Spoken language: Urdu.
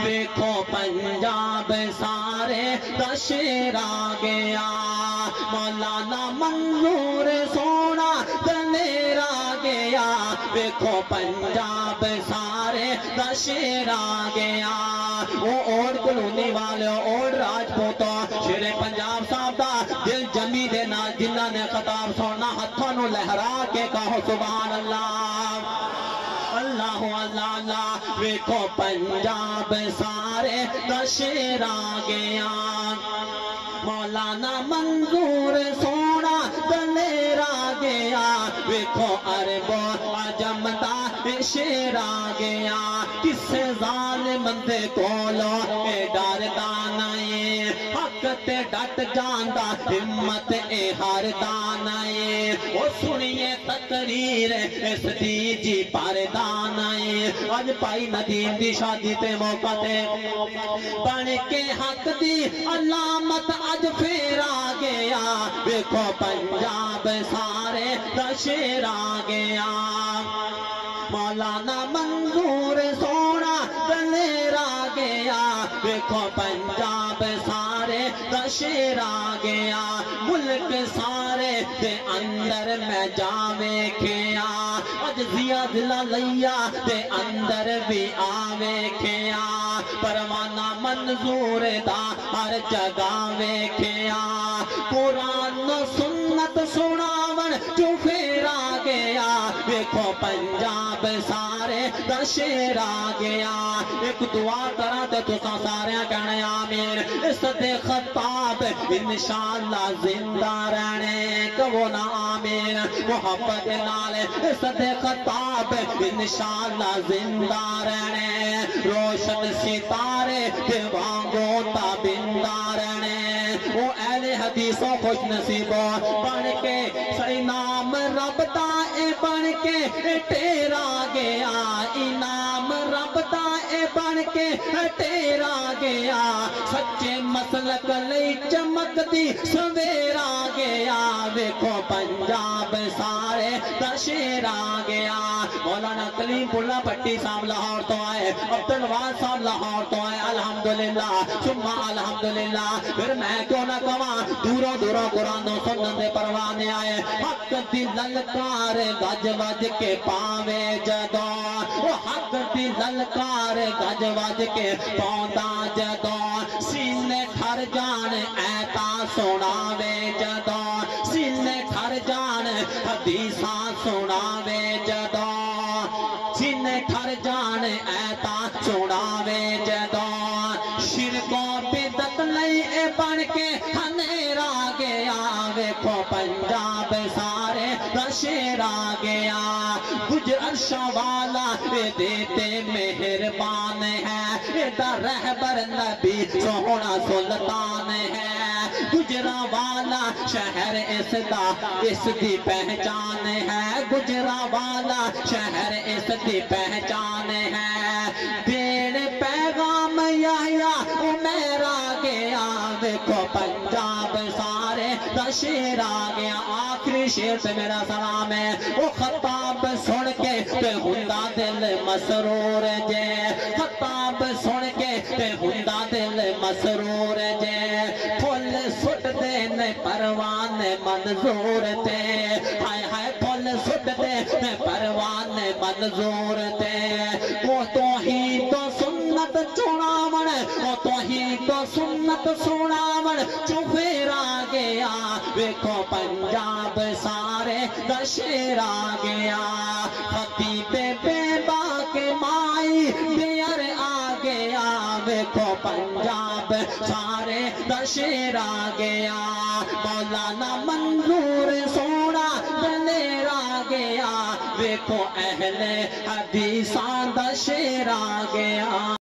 ویکھو پنجاب سارے دا شیر آ گیا مولانا منظور سونا دلیر آ گیا ویکھو پنجاب سارے دا شیر آ گیا وہ اوڑ کلونی والے اوڑ راجپوتوں شیر پنجاب صاحب دا دل جمی دے نا جنہاں نے خطاب سننا ہتھوں نو لہرا کے کہو سبحان اللہ اللہ اللہ اللہ ویکھو پنجاب سارے دا شیر آ گیا مولانا منظور سونا دلیر آ گیا ویکھو عرب و عجم دا شیر آ گیا کسے ظالم دے کولو اے ڈردا نہیں حق تے ڈٹ جاندا ہمت اے ہاردا نہیں او سنیے تقریر اس دی جی پردا نہیں اج پائی ندیم دی شادی تے موقع تے بن کے حق دی علامت اج پھر آ گیا ویکھو پنجاب سارے دا شیر آ گیا مولانا منظور سونا دلیر آ گیا ویکھو پنجاب سارے دا شیر آ گیا ملک سارے دے اندر میں جا ویکھیا اج ضیا دلا لیا دے اندر بھی آ ویکھیا پروانہ منظور دا ہر جگہ ویکھیا قرآن و سنت سناون جو پھر آ گیا ویکھو پنجاب سارے دا شیر آ گیا ایک دعا کرا تے تساں سارے کہنے آمین اس دے خطاب انشاءاللہ زندہ رہنے کہو نا آمین محبت نال اس دے خطاب انشاءاللہ زندہ رہنے روشن ستارے تے وانگو تابندہ رہنے وہ اہل حدیثوں خوش نصیبوں بن کے صحیح نام رب دا اے بن کے تیرا گیا انعام رب دا اے بن کے تیرا گیا سچے مسلک لئی چمک دی سویرا گیا ویکھو پنجاب سارے دا شیر آ گیا مولانا کلیم اللہ بھٹی صاحب لاہور تو آئے عبدالواحد صاحب لاہور تو آئے الحمدللہ ثم الحمدللہ پھر میں کیوں نہ کہاں دوروں دوروں قرآن و سنت دے پروانے آئے حق دی للکار گج وج کے پاوے جدو وہ حق دی للکار گج وج کے پوندا جدو سینے ٹھر جان ایتا سناوے جدو سینے ٹھر جان حدیثاں سناوے جدو سینے ٹھر جان ایتا سناوے جدو شرکوں بدت لئی اے بن کے ہنیرا گیا ویکھو پنجاب سارے دا شیر آ گیا گجر عرشہ والا اے دیتے مہربان ہے اے دا رہبر نبی سونا سلطان ہے گجرا والا شہر اس دا اس دی پہچان ہے گجرا والا شہر اس دی پہچان ہے دین پیغام یحییٰ عمیر آ گیا ویکھو پنجاب سارے دا شیر آ گیا آخری شیر سے میرا سلام ہے وہ خطاب سن کے تے ہوندا دل مسرور جے خطاب سن کے تے ہوندا دل مسرور جے پھل سٹ دے نے پروان منظور تے ہائے ہائے پھل سٹ دے نے پروان منظور تے وہ توحید و سنت چناون وہ توحید و سنت سناون چوپیر آ گیا ویکھو پنجاب سارے دا شیر آ گیا خطیب بے باک مائی دیر آ گیا ویکھو پنجاب سارے دا شیر آ گیا مولانا منظور سونا دلیر آ گیا ویکھو اہل حدیثاں دا شیر آ گیا